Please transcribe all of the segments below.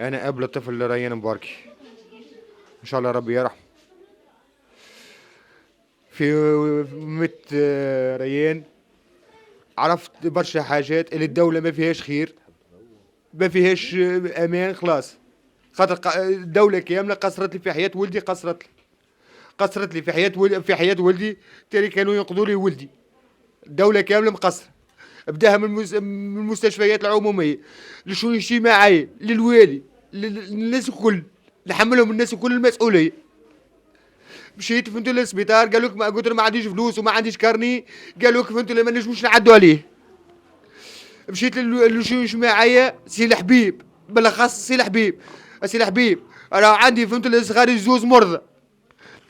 انا اب لطفل ريان مباركي، ان شاء الله ربي يرحمه. في مت ريان عرفت برشا حاجات اللي الدولة ما فيهاش خير، ما فيهاش امان خلاص. خاطر الدولة كاملة قصرت لي في حياة ولدي، قصرت لي في حياة ولدي. تالي كانوا ينقذوا لي ولدي. الدولة كاملة مقصرة، بداها من المستشفيات العمومية للشؤون الاجتماعية للوالي للناس الكل، نحملهم الناس الكل المسؤولية. مشيت فهمت للسبيطار قالوا لك قلت له ما عنديش فلوس وما عنديش كارني، قالوا لك فهمت ما نجموش نعدوا عليه. مشيت للشؤون الاجتماعية سي الحبيب، بالاخص سي الحبيب. سي الحبيب راه عندي فهمت صغاري زوز مرضى،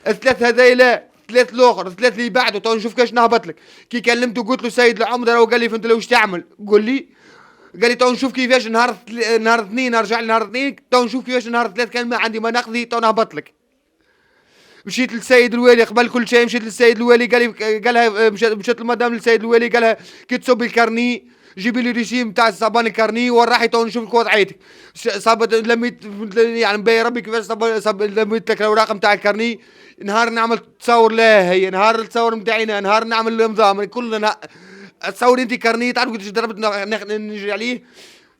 الثلاث هذايا لا، ثلاث الاخر، ثلاث اللي بعده تو نشوف كاش نهبط لك. كي كلمته قلت له سيد العمده راهو قال لي فهمت واش تعمل؟ قال لي تو نشوف كيفاش نهار اثنين ارجع لي نهار اثنين، تو نشوف كيفاش نهار ثلاث كان ما عندي ما نقضي تو نهبط لك. مشيت للسيد الوالي قبل كل شيء، مشيت للسيد الوالي قالها مشيت للمدام للسيد الوالي قالها كي تصبي الكارني جيبي لي ريجيم تاع صبان الكارني وراحي تو نشوف لك وضعيتك. صابت لميت يعني مبين ربي كيفاش لميت لك الاوراق نتاع الكارني. نهار نعمل تصور لا هي نهار التصور نتاعنا، نهار نعمل نظام كلنا تصور انت كارني تعرف قداش ضربت نجري عليه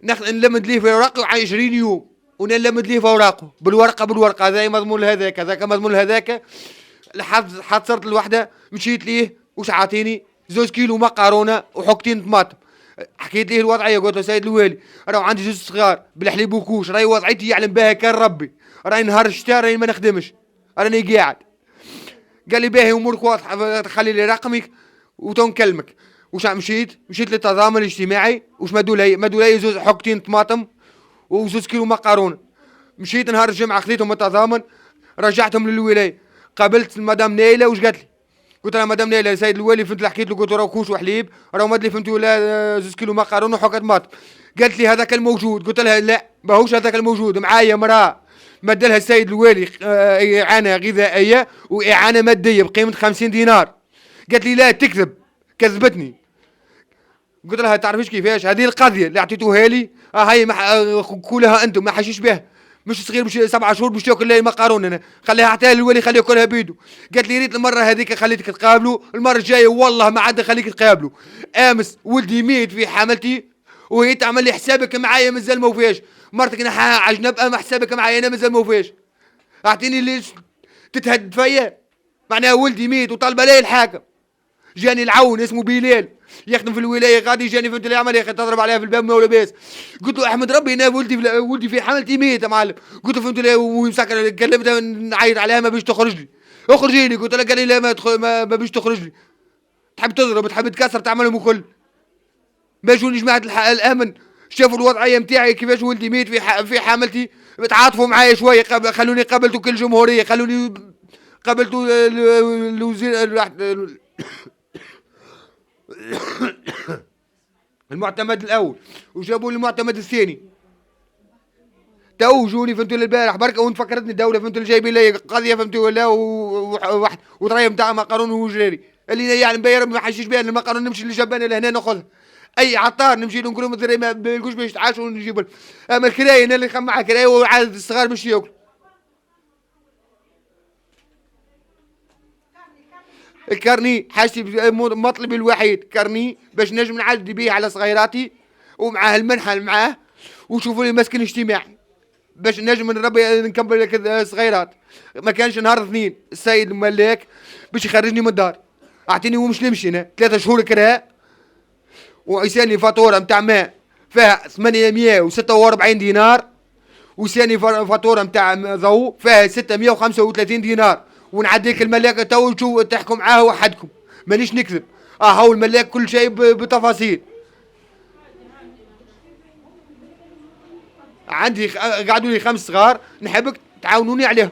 نلمد ليه في اوراقه 20 يوم ونلمد ليه في اوراقه بالورقه هذا مضمون هذاك هذاك مضمون هذاك. لحد صرت الوحده مشيت ليه وش عاطيني 2 كيلو مقارونه وحكتين طماطم. حكيت ليه الوضعيه قلت له سيد الوالي راه عندي جوج صغار بالحليب وكوش، راهي وضعيتي يعلم بها كان ربي، راهي نهار الشتاء راهي ما نخدمش راني قاعد. قال لي باهي امورك واضحه خلي لي رقمك وتو نكلمك. وش مشيت للتضامن الاجتماعي وش مدوا لي زوج حكتين طماطم وزوج كيلو مقارونه. مشيت نهار الجمعه خذيتهم التضامن رجعتهم للولايه. قابلت المدام نايله وش قالت لي؟ قلت لها مدام نايله سيد الوالي فهمت حكيت له قلت له راه كوش وحليب راه مدلي فهمت ولا زوج كيلو مقارونه وحكه طماطم. قالت لي هذاك الموجود، قلت لها لا ماهوش هذاك الموجود، معايا مراه مدلها السيد الوالي اعانه غذائيه واعانه ماديه بقيمه 50 دينار. قالت لي لا تكذب، كذبتني. قلت لها تعرفيش كيفاش هذه القضيه اللي عطيتوها لي هاي كلها انتم ما حشيش بها، مش صغير مش 7 شهور باش تاكل لي مقارونه انا خليها حتى الولي خليه ياكلها بيدو. قالت لي ريت المره هذيك خليتك تقابلوا، المره الجايه والله ما عاد خليك تقابلوا. امس ولدي ميت في حملتي وهي تعمل لي حسابك معايا مازال ما وفاش، مرتك نحاها عجنب اما حسابك معايا انا مازال ما وفاش. اعطيني ليش تتهدد فيا؟ معناها ولدي ميت وطالبه لي الحاكم. جاني العون اسمه بلال يخدم في الولايه غادي جاني فهمت العمل يا اخي تضرب عليها في الباب ما ولا باس. قلت له احمد ربي انا ولدي في حملتي ميت يا معلم. قلت له فهمت ومسكر كلمتها نعيط عليها ما بيش تخرج لي، اخرجي لي. قلت له قال لي لا ما تدخل ما بيش تخرج لي. تحب تضرب تحب تكسر تعملهم الكل. ما جوني جماعه الامن شافوا الوضعيه نتاعي كيفاش ولدي ميت في حملتي تعاطفوا معايا شويه خلوني قابلت كل جمهوريه خلوني قابلت الوزير المعتمد الاول وجابوا لي المعتمد الثاني. تو جوني فهمتوا البارح بركه وانت فكرتني الدوله فهمتوا جايبين لي قضيه فهمتوا ولا واحد وطريقه نتاع مقارون وجراري اللي يعني مبين ما حشيش بها المقارون نمشي لجبانه لهنا ناخذها. اي عطار نمشي له نقول لهم ما بيلقوش باش يتعاشوا ونجيب اما الكرايه انا اللي خمعها كرايه وعدد الصغار باش ياكلوا. الكارني حاجتي مطلبي الوحيد كارني باش نجم نعدي بيه على صغيراتي ومعاه المنحه اللي معاه وشوفوا لي مسكن اجتماعي باش نجم نربي نكمل صغيرات. ما كانش نهار اثنين السيد الملاك باش يخرجني من الدار اعطيني ومش نمشي انا 3 شهور كراء ويسالني فاتوره نتاع ماء فيها 846 دينار وساني فاتوره نتاع ضوء فيها 635 دينار ونعديك الملاك تو شو تحكم معاه وحدكم مانيش نكذب. هو الملاك كل شيء بتفاصيل. عندي قعدوا لي 5 صغار نحبك تعاونوني عليهم.